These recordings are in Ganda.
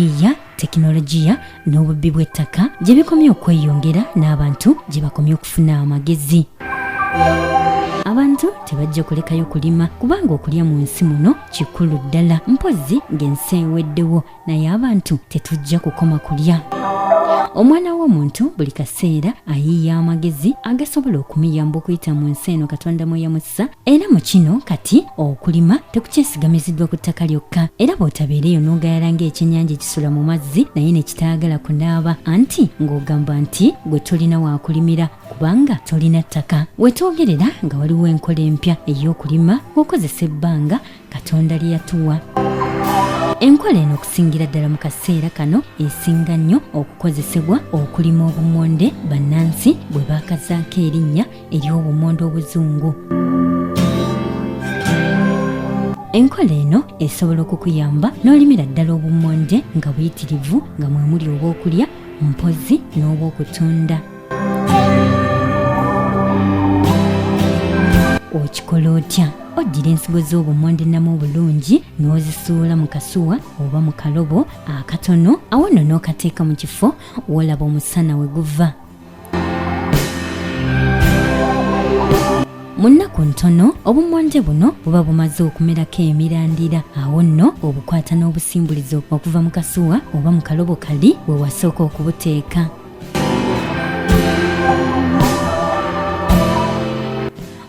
obuyiiya, tekinologiya n'obubbi bw'ettaka gye bikomye okweyongera n'abantu gye bakomye okufuna amagezi. Abantu tebajja kulekayo kulima kubanga okulya mu nsi muno kikulu ddala, mpozzi ng'ensi eweddewo naye abantu tetujja kukoma kulya. Omwana w'omuntu buli kaseera ayiiya amagezi agasobola okumuyamba okuyita mu nsi eno Katonda mwe yamussa, era mu kino kati okulima tekukyesigamizidwa ku ttaka lyokka, era bw'otabeereyo n'ogayala ng'ekyennyanja ekisula mu mazzi naye ne kitaagala kunaaba anti ng'ogamba nti gwe tolina waakulimira kubanga tolina ttaka. Wetwogerera nga waliwo enkola empya ey'okulima ng'okozesa ebbanga Katonda lye yatuwa. Enkola eno okusingira ddala mu kaseera kano esinga nnyo okukozesebwa okulima obummonde bannansi bwe baakazaako erinnya ery'obummonde obuzungu. Enkola eno esobola okukuyamba n'olimira ddala obummonde nga buyitirivu nga mwe muli obw'okulya, mpozzi n'obw'okutunda. Okikola otya? Oddira ensigo z'obummonde namu obulungi n'ozisuula mu kasuwa oba mu kalobo akatono, awo nno n'okateeka mu kifo w'olaba omusana we guva. Mu nnaku ntono obummonde buno buba bumaze okumerako emirandira, awo nno obukwata n'obusimbulizo okuva mu kasuwa oba mu kalobo kali we wasooka okubuteeka.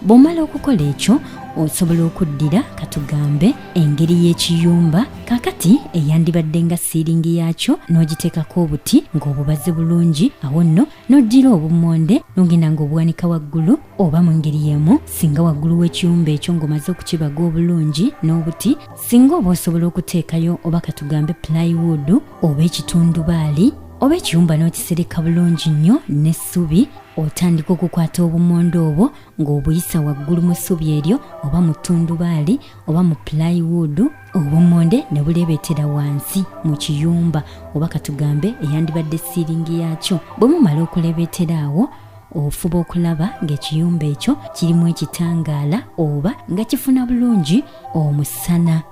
Bw'omala okukola ekyo osobola okuddira katugambe engeri y'ekiyumba kakati eyandibadde nga siiringi yaakyo n'ogiteekako obuti ng'obubaze bulungi, awo nno n'oddira obummonde n'ogenda ng'obuwanika waggulu oba mu ngeri y'emu singa waggulu w'ekiyumba ekyo ng'omaze okukibaga obulungi n'obuti, singa oba osobola okuteekayo oba katugambe plywood oba ekitundubaali oba ekiyumba n'okisereka bulungi nnyo n'essubi, otandika okukwata obummonde obwo ng'obuyisa waggulu mu ssubi eryo oba mu ttundubaali oba mu plywood, obummonde ne bulebeetera wansi mu kiyumba oba katugambe eyandibadde siiringi yaakyo. Bwe mumala okulebeetera awo ofuba okulaba ng'ekiyumba ekyo kirimu ekitangaala oba nga kifuna bulungi omusana.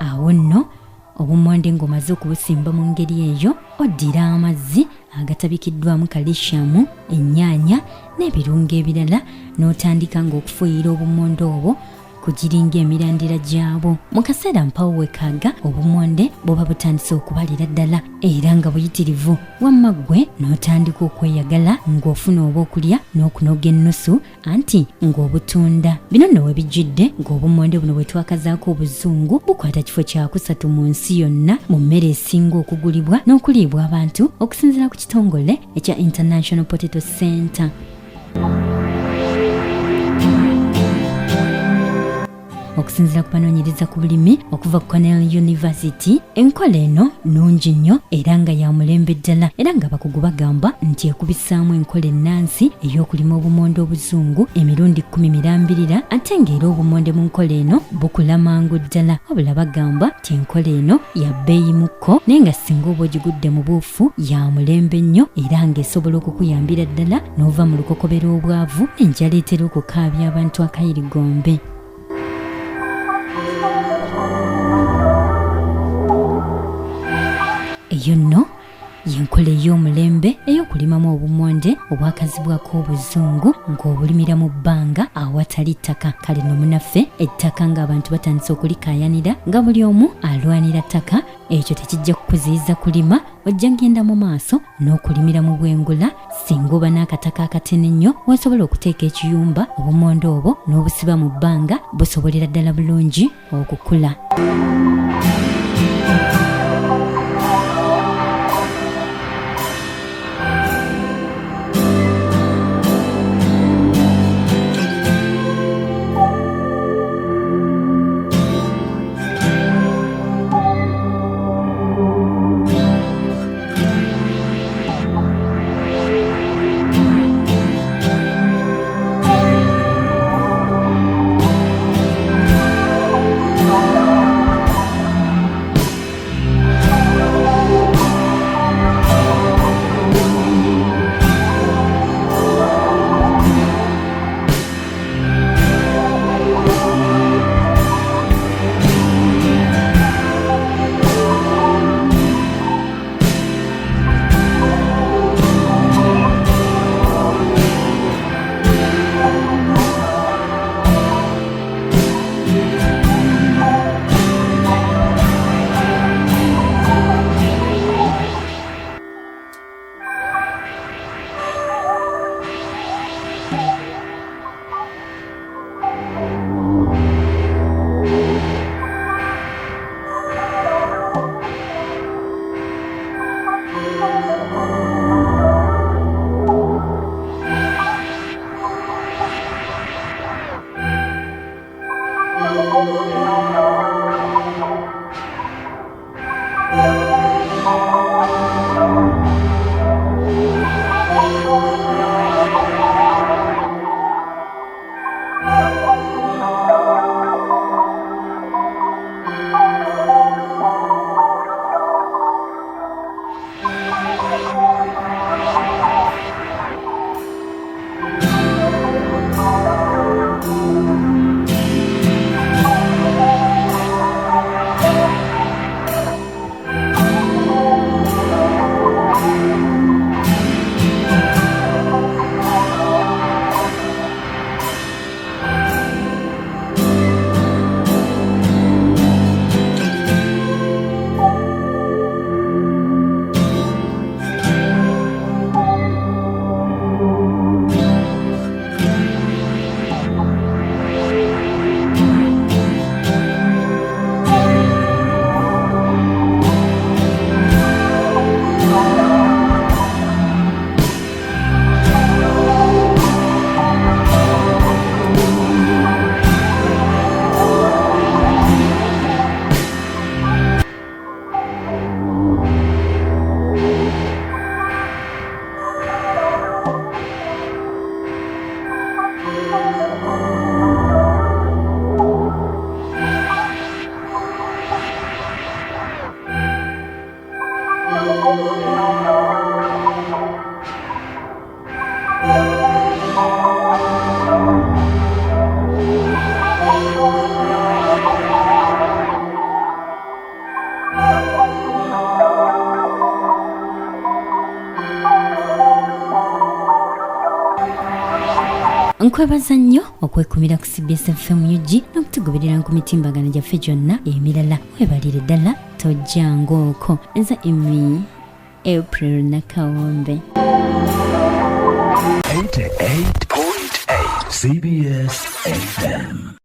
Awo nno obummonde ng'omaze okubusimba mu ngeri eyo, oddira amazzi agatabikiddwamu kalishamu, ennyaanya n'ebirungo ebirala n'otandika ng'okufuuyira obummonde obwo kugiringa emirandira gyabo. Mu kaseera mpawo wekaaga obummonde buba butandise okubalira ddala era nga buyitirivu, wamma ggwe n'otandika okweyagala ng'ofuna oba okulya n'okunoga ennusu anti ng'obutunda. Bino nno we bijjidde ng'obummonde buno bwe twakazaako obuzungu bukwata kifo kyakusatu mu nsi yonna mu mmere esinga okugulibwa n'okuliibwa abantu okusinziira ku kitongole ekya International Potato Center. Okusinziira ku banoonyereza ku bulimi okuva ku Cornell University, enkola eno nnungi nnyo era nga ya mulembe ddala, era nga bakugu bagamba nti ekubisaamu enkola ennansi ey'okulima obummonde obuzungu emirundi 10 mirambirira, ate ng'era obummonde mu nkola eno bukula mangu ddala. Wabula bagamba nti enkola eno ya bbeeyi mukko naye nga singa oba ogigudde mu buufu ya mulembe nnyo era ng'esobola okukuyambira ddala n'ova mu lukokobero obwavu n'enjala etera okukaabya abantu akayirigombe. Eyo nno y'enkola ey'omulembe ey'okulimamu obummonde obwakazibwako obuzungu ng'obulimira mu bbanga awatali ttaka. Kale nno munaffe ettaka ng'abantu batandise okulikaayanira nga buli omu alwanira ttaka, ekyo tekijja kukuziyiza kulima, ojja ngenda mu maaso n'okulimira mu bwengula. Singa oba n'akataka akatene nnyo wasobola okuteeka ekiyumba obummonde obwo n'obusiba mu bbanga, busobolera ddala bulungi okukula. nkwebaza nnyo okwekumira ku CBS FM UG n'okutugoberera ku mitimbagano gyaffe gyonna emirala. Webalire ddala tojjangooko. Nze Emi April Nakawombe. 88.8 CBS FM.